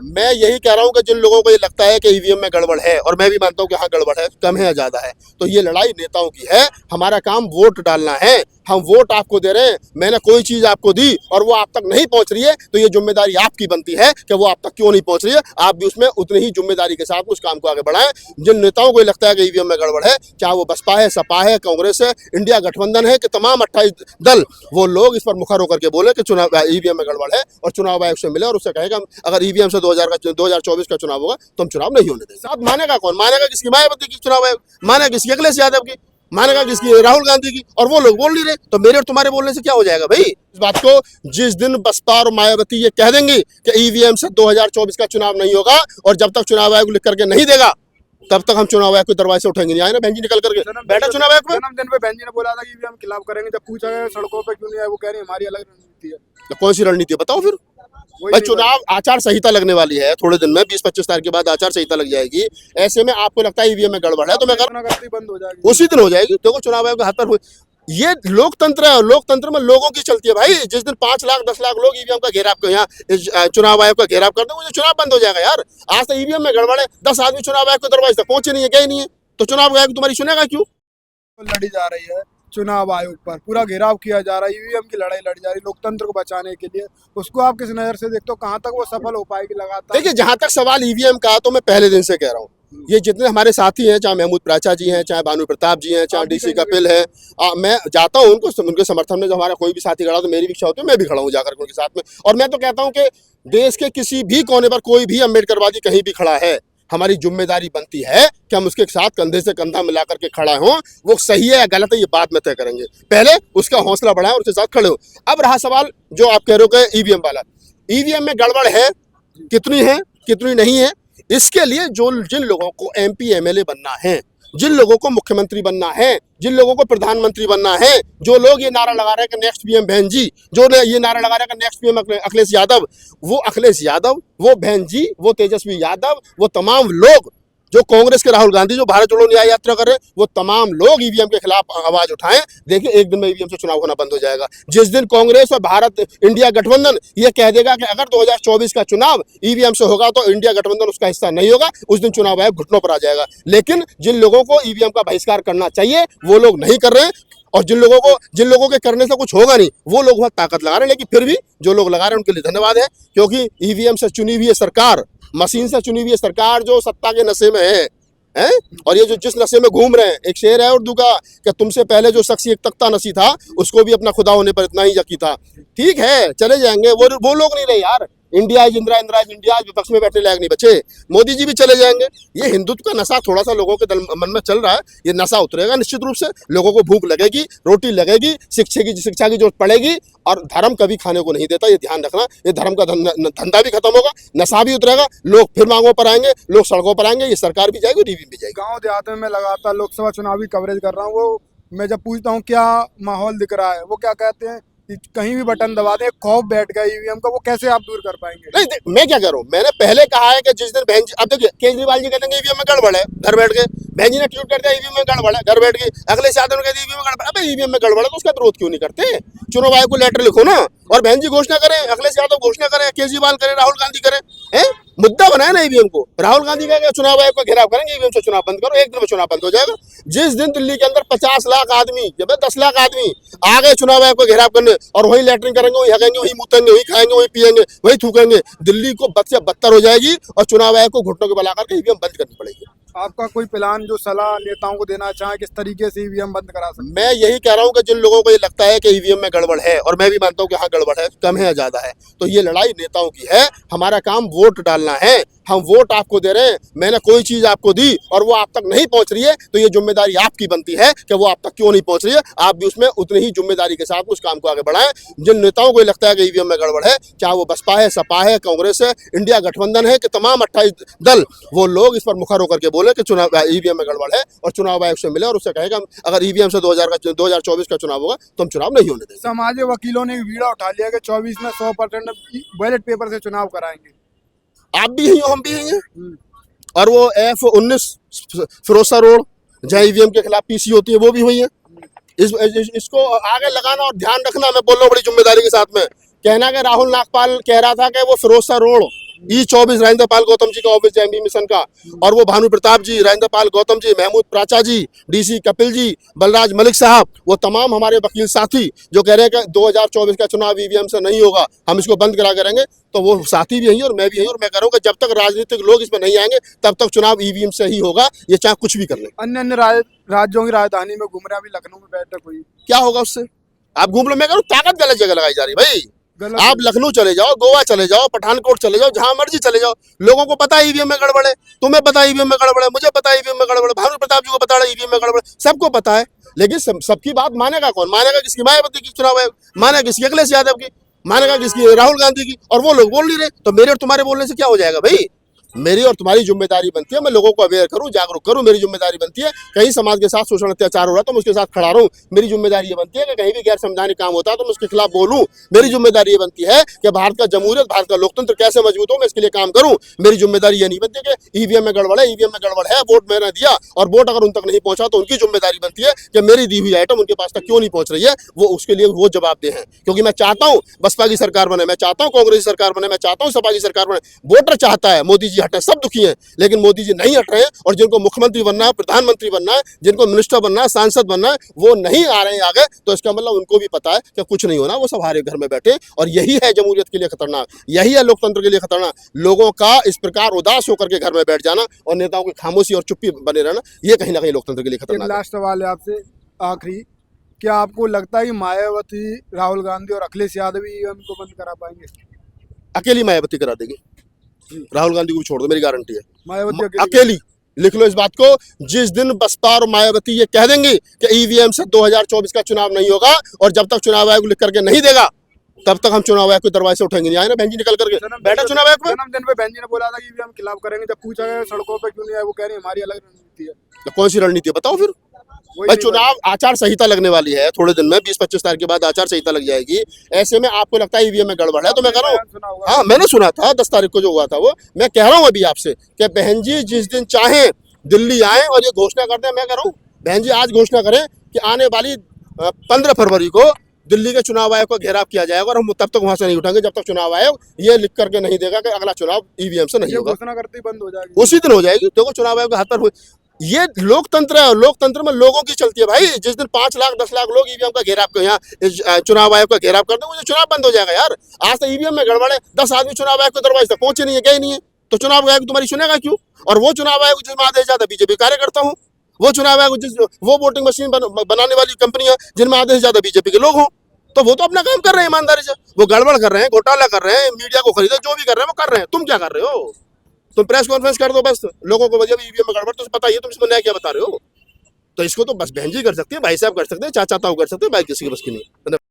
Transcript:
मैं यही कह रहा हूं कि जिन लोगों को ये लगता है कि ईवीएम में गड़बड़ है, और मैं भी मानता हूं कि हाँ गड़बड़ है, कम है या ज्यादा है, तो ये लड़ाई नेताओं की है। हमारा काम वोट डालना है। हम वोट आपको दे रहे हैं, मैंने कोई चीज आपको दी और वो आप तक नहीं पहुंच रही है, तो ये जिम्मेदारी आपकी बनती है कि वो आप तक क्यों नहीं पहुंच रही है। आप भी उसमें उतनी ही जिम्मेदारी के साथ उस काम को आगे बढ़ाएं। जिन नेताओं को लगता है कि ईवीएम में गड़बड़ है, चाहे वो बसपा है, सपा है, कांग्रेस है, इंडिया गठबंधन है, कि तमाम 28 दल, वो लोग इस पर मुखर होकर के बोले कि चुनाव ईवीएम में गड़बड़ है, और चुनाव आयोग से मिले और उससे कहेगा अगर ईवीएम से 2024 का चुनाव होगा तो हम चुनाव नहीं होने देंगे। साथ मानेगा कौन? मानेगा किसकी? मायावती की चुनाव आयोग? मानेगा किसकी? अखिलेश यादव की? मानेगा किसकी? राहुल गांधी की? और वो लोग बोल नहीं रहे, तो मेरे और तुम्हारे बोलने से क्या हो जाएगा भाई? इस बात को जिस दिन बसपा और मायावती ये कह देंगी कि ईवीएम से 2024 का चुनाव नहीं होगा, और जब तक चुनाव आयोग लिख करके नहीं देगा तब तक हम चुनाव आयोग के दरवाजे से उठेंगे नहीं। आए ना बहन जी निकल करके बैठा चुनाव आयोग में। जन्मदिन पे बहन जी ने बोला था कि ईवीएम खिलाफ करेंगे, जब पूछा गया सड़कों पे क्यों नहीं आए, वो कह रही है हमारी अलग रणनीति है। तो कौन सी रणनीति है बताओ फिर भाई? चुनाव आचार संहिता लगने वाली है थोड़े दिन में, 20-25 तारीख के बाद आचार संहिता लग जाएगी। ऐसे में आपको लगता है ईवीएम में गड़बड़ है तो मैं बंद हो जाएगी, उसी दिन हो जाएगी। देखो चुनाव आयोग के हाथ पर ये लोकतंत्र है, और लोकतंत्र में लोगों की चलती है भाई। जिस दिन 5 लाख 10 लाख लोग ईवीएम का घेराव कर, यहाँ चुनाव आयोग का घेराव करते हैं, चुनाव बंद हो जाएगा यार। आज तो ईवीएम में गड़बड़ है, 10 आदमी चुनाव आयोग के दरवाजे तक पहुंचे नहीं है, गए नहीं है, तो चुनाव आयोग तुम्हारी सुनेगा क्यों? लड़ी जा रही है चुनाव आयोग पर, पूरा घेराव किया जा रहा है, ईवीएम की लड़ाई लड़ी जा रही है लोकतंत्र को बचाने के लिए। उसको आप किस नजर से देखते हो, कहाँ तक वो सफल हो पाएगी लगातार? देखिए जहां तक सवाल ईवीएम का, तो मैं पहले दिन से कह रहा हूँ, ये जितने हमारे साथी हैं, चाहे महमूद प्राचा जी हैं, चाहे भानु प्रताप जी हैं, चाहे डीसी कपिल है, मैं जाता हूँ उनके समर्थन में। जब हमारा कोई भी साथी खड़ा तो मेरी भी इच्छा होती है मैं भी खड़ा हूँ जाकर उनके साथ में। और मैं तो कहता हूँ कि देश के किसी भी कोने पर कोई भी अम्बेडकरवादी कहीं भी खड़ा है, हमारी जिम्मेदारी बनती है कि हम उसके साथ कंधे से कंधा मिलाकर के खड़ा हों। वो सही है या गलत है ये बाद में तय करेंगे, पहले उसका हौसला बढ़ाएं और उसके साथ खड़े हो। अब रहा सवाल जो आप कह रहे हो कि ईवीएम वाला, ईवीएम में गड़बड़ है, कितनी नहीं है, इसके लिए जिन लोगों को एमपी एमएलए बनना है, जिन लोगों को मुख्यमंत्री बनना है, जिन लोगों को प्रधानमंत्री बनना है, जो लोग ये नारा लगा रहे हैं कि नेक्स्ट पीएम बहन जी, जो ये नारा लगा रहे हैं कि नेक्स्ट पीएम अखिलेश यादव, वो अखिलेश यादव, वो बहन जी, वो तेजस्वी यादव, वो तमाम लोग जो कांग्रेस के राहुल गांधी जो भारत जोड़ो न्याय यात्रा कर रहे हैं, वो तमाम लोग ईवीएम के खिलाफ आवाज उठाएं। देखिए एक दिन में ईवीएम से चुनाव होना बंद हो जाएगा। जिस दिन कांग्रेस और भारत इंडिया गठबंधन ये कह देगा कि अगर 2024 का चुनाव ईवीएम से होगा तो इंडिया गठबंधन उसका हिस्सा नहीं होगा, उस दिन चुनाव आयोग घुटनों पर आ जाएगा। लेकिन जिन लोगों को ईवीएम का बहिष्कार करना चाहिए वो लोग नहीं कर रहे हैं, और जिन लोगों के करने से कुछ होगा नहीं वो लोग बहुत ताकत लगा रहे हैं। लेकिन फिर भी जो लोग लगा रहे हैं उनके लिए धन्यवाद है, क्योंकि ईवीएम से चुनी हुई है सरकार, मशीन से चुनी हुई है सरकार जो सत्ता के नशे में है, और ये जो जिस नशे में घूम रहे हैं, एक शेर है उर्दू का कि तुमसे पहले जो शख्स एक तख्ता नशी था उसको भी अपना खुदा होने पर इतना ही यकीन था। ठीक है चले जाएंगे, वो लोग नहीं रहे यार। India is Indira, Indira is India विपक्ष में बैठने लायक नहीं बचे। मोदी जी भी चले जाएंगे। ये हिंदुत्व का नशा थोड़ा सा लोगों के मन में चल रहा है, ये नशा उतरेगा निश्चित रूप से। लोगों को भूख लगेगी, रोटी लगेगी, शिक्षा की जरूरत पड़ेगी, और धर्म कभी खाने को नहीं देता, ये ध्यान रखना। ये धर्म का धंधा भी खत्म होगा, नशा भी उतरेगा, लोग फिर मांगों पर आएंगे, लोग सड़कों पर आएंगे, ये सरकार भी जाएगी, टीवी भी जाएगी। गाँव देहात में मैं लगातार लोकसभा चुनाव की कवरेज कर रहा हूँ, वो मैं जब पूछता हूँ क्या माहौल दिख रहा है, वो क्या कहते हैं कहीं भी बटन दबा दे, खौफ बैठ गया ईवीएम का, वो कैसे आप दूर कर पाएंगे? नहीं मैं क्या कह रहा हूँ, मैंने पहले कहा है कि जिस दिन बहन जी, अब देखिए केजरीवाल जी कहते हैं ईवीएम में गड़बड़ है, घर बैठ के बहन जी ने ट्वीट कर दिया ईवीएम में गड़बड़ है, घर बैठ के अखिलेश यादव ने कह दिया ईवीएम में गड़बड़। अबे ईवीएम में गड़बड़ है तो उसका विरोध क्यों नहीं करते? चुनाव आयोग को लेटर लिखो ना, और बहन जी घोषणा करें, अखिलेश यादव घोषणा करें, केजरीवाल करें, राहुल गांधी करें, हैं मुद्दा बनाए ना ईवीएम को। राहुल गांधी का चुनाव आयोग का घेराव करेंगे, ईवीएम से चुनाव बंद करो, एक दिन में चुनाव बंद हो जाएगा। जिस दिन दिल्ली के अंदर 50 लाख आदमी, जब 10 लाख आदमी आ गए चुनाव आयोग को घेराव करने, और वही लैटरिन करेंगे, वही हगेंगे, वही मुतेंगे, वही खाएंगे, वही पिएंगे, वही थूकेंगे, दिल्ली को बद से बदतर हो जाएगी, और चुनाव आयोग को घुटनों के बल आकर के ईवीएम बंद करनी पड़ेगी। आपका कोई प्लान जो सलाह नेताओं को देना चाहे किस तरीके से ईवीएम बंद करा सकते? मैं यही कह रहा हूं कि जिन लोगों को ये लगता है कि ईवीएम में गड़बड़ है, और मैं भी मानता हूं कि हाँ गड़बड़ है, कम है या ज्यादा है, तो ये लड़ाई नेताओं की है। हमारा काम वोट डालना है। हम वोट आपको दे रहे हैं, मैंने कोई चीज आपको दी और वो आप तक नहीं पहुंच रही है, तो ये जिम्मेदारी आपकी बनती है कि वो आप तक क्यों नहीं पहुंच रही है। आप भी उसमें उतनी ही जिम्मेदारी के साथ उस काम को आगे बढ़ाएं। जिन नेताओं को लगता है कि ईवीएम में गड़बड़ है, चाहे वो बसपा है, सपा है, कांग्रेस है, इंडिया गठबंधन है, कि तमाम 28 दल, वो लोग इस पर मुखर होकर के बोले कि चुनाव ईवीएम में गड़बड़ है, और चुनाव आयोग से मिले और उससे कहेगा अगर ईवीएम से 2024 का चुनाव होगा तो हम चुनाव नहीं होने देंगे। समाजी वकीलों ने बीड़ा उठा लिया कि 24 में 100% बैलेट पेपर से चुनाव कराएंगे। आप भी हैं, हम भी हैं, और वो F19 फिरोजशाह रोड जहाँ ईवीएम के खिलाफ पीसी होती है वो भी हुई है। इसको आगे लगाना और ध्यान रखना, मैं बोल रहा हूँ बड़ी जिम्मेदारी के साथ में। कहना कि राहुल नागपाल कह रहा था कि वो फिरोजशाह रोड E24 राजेंद्र पाल गौतम जी का ऑफिस है एमपी मिशन का, और वो भानु प्रताप जी, राजेंद्र पाल गौतम जी, महमूद प्राचा जी, डीसी कपिल जी, बलराज मलिक साहब, वो तमाम हमारे वकील साथी जो कह रहे हैं कि 2024 का चुनाव ईवीएम से नहीं होगा, हम इसको बंद करा करेंगे, तो वो साथी भी यही और मैं भी यही, और मैं कह रहा हूँ कि जब तक राजनीतिक लोग इसमें नहीं आएंगे तब तक चुनाव ईवीएम से ही होगा, ये चाहे कुछ भी कर ले। अन्य राज्यों की राजधानी में घूम रहे हैं, अभी लखनऊ में बैठक हुई, क्या होगा उससे? आप घूम लो, मैं कह रहा हूँ ताकत गलत जगह लगाई जा रही है भाई। गलत आप लखनऊ चले जाओ, गोवा चले जाओ, पठानकोट चले जाओ, जहां मर्जी चले जाओ, लोगों को पता है ईवीएम में गड़बड़ है, तुम्हें पता है ईवीएम में गड़बड़ है, मुझे पता है ईवीएम में गड़बड़ है, भानु प्रताप जी को पता है ईवीएम में गड़बड़ है, सबको पता है। लेकिन सबकी बात मानेगा कौन? मानेगा किसकी? मायावती की चुनाव आयोग मानेगा किसकी? अखिलेश यादव की मानेगा किसकी? राहुल गांधी की। और वो लोग बोल नहीं रहे, तो मेरे और तुम्हारे बोलने से क्या हो जाएगा भाई? मेरी और तुम्हारी जिम्मेदारी बनती है मैं लोगों को अवेयर करूं, जागरूक करूं, मेरी जिम्मेदारी बनती है। कहीं समाज के साथ शोषण अत्याचार हो रहा है तो मैं उसके साथ खड़ा रहूं, मेरी जिम्मेदारी ये बनती है कि कहीं भी गैर संवैधानिक काम होता है तो मैं उसके खिलाफ बोलूं, मेरी जिम्मेदारी ये बनती है कि भारत का जमहूरियत, भारत का लोकतंत्र कैसे मजबूत हो, मैं इसके लिए काम करूं। मेरी जिम्मेदारी ये नहीं बनती कि ईवीएम में गड़बड़ है, ईवीएम में गड़बड़ है, वोट मैंने दिया और वोट अगर उन तक नहीं पहुंचा तो उनकी जिम्मेदारी बनती है कि मेरी दी हुई आइटम उनके पास तक क्यों नहीं पहुंच रही है, वो उसके लिए वो जवाबदेह हैं। क्योंकि मैं चाहता हूं बसपा की सरकार बने, मैं चाहता हूं कांग्रेस की सरकार बने, मैं चाहता हूं सपा की सरकार बने। वोटर चाहता है मोदी जी हटे, सब दुखी हैं, लेकिन मोदी जी नहीं हट रहे हैं, और जिनको मुख्यमंत्री बनना है, प्रधानमंत्री बनना है, जिनको मिनिस्टर बनना है, सांसद बनना है, वो नहीं आ रहे हैं आगे, तो इसका मतलब उनको भी पता है कि कुछ नहीं होना, वो सब हमारे घर में बैठे। और यही है जमहूरियत के लिए खतरनाक, यही है लोकतंत्र के लिए खतरनाक, लोगों का इस प्रकार उदास होकर के घर में बैठ जाना और नेताओं की खामोशी और चुप्पी बने रहना, ये कहीं ना कहीं लोकतंत्र के लिए एक खतरनाक है। लास्ट सवाल है आपसे आखिरी, क्या आपको लगता है कि मायावती, राहुल गांधी और अखिलेश यादव ईवीएम को बंद करा पाएंगे? अकेली मायावती करा देगी, राहुल गांधी को भी छोड़ दो, मेरी गारंटी है। मायावती अकेली, लिख लो इस बात को, जिस दिन बसपा और मायावती ये कह देंगी कि ईवीएम से 2024 का चुनाव नहीं होगा, और जब तक चुनाव आयोग लिख करके नहीं देगा तब तक हम चुनाव आयोग के दरवाजे से उठेंगे नहीं। आए ना बहन जी निकल करके बैठा चुनाव आयोग में। जन्मदिन पे बहन जी ने बोला था कि ईवीएम खिलाफ करेंगे, जब पूछा गया सड़कों पे क्यों नहीं आए, वो कह रही हमारी अलग रणनीति है। तो कौन सी रणनीति है बताओ फिर? वही भाई नहीं चुनाव आचार संहिता लगने वाली है थोड़े दिन में, 20-25 तारीख के बाद आचार संहिता लग जाएगी। ऐसे में आपको लगता है ईवीएम में गड़बड़ है, तो मैं कह रहा हूँ, सुना होगा। हाँ मैंने सुना था 10 तारीख को जो हुआ था वो, मैं कह रहा हूँ अभी आपसे कि बहन जी जिस दिन चाहें दिल्ली आए और ये घोषणा कर दें। मैं कह रहा हूँ बहन जी आज घोषणा करें कि आने वाली 15 फरवरी को दिल्ली के चुनाव आयोग का घेराव किया जाएगा, और हम तब तक वहां से नहीं उठाएंगे जब तक चुनाव आयोग ये लिख करके नहीं देगा कि अगला चुनाव ईवीएम से नहीं ये होगा। घोषणा करते ही बंद हो जाएगी, उसी दिन हो जाएगी। देखो चुनाव आयोग के हाथ पर हुए, ये लोकतंत्र है, लोकतंत्र में लोगों की चलती है भाई। जिस दिन 5 लाख 10 लाख लोग ईवीएम का घेराव कर, यहाँ चुनाव आयोग का घेराव कर देंगे, चुनाव बंद हो जाएगा यार। आज तो ईवीएम में गड़बड़ है, 10 आदमी चुनाव आयोग के दरवाजे तक पहुंचे नहीं है, गए नहीं है, तो चुनाव आयोग तुम्हारी सुनेगा क्यों? और वो चुनाव आयोग जिसमें आधे से ज्यादा बीजेपी कार्यकर्ता हूँ, वो चुनाव आयोग वो वोटिंग मशीन बनाने वाली कंपनियां जिनमें आधे से ज्यादा बीजेपी के लोग हों, तो वो तो अपना काम कर रहे हैं ईमानदारी से। वो गड़बड़ कर रहे हैं, घोटाला कर रहे हैं, मीडिया को खरीदे, जो भी कर रहे हैं वो कर रहे हैं। तुम क्या कर रहे हो? तुम प्रेस कॉन्फ्रेंस कर दो बस, लोगों को वजह ईवीएम में गड़बड़ तो पता ही है, तुम इसमें नया क्या बता रहे हो? तो इसको तो बस बहन जी कर सकते हैं, भाई साहब कर सकते हैं, चाचा ताऊ कर सकते हैं, भाई किसी के बस की नहीं।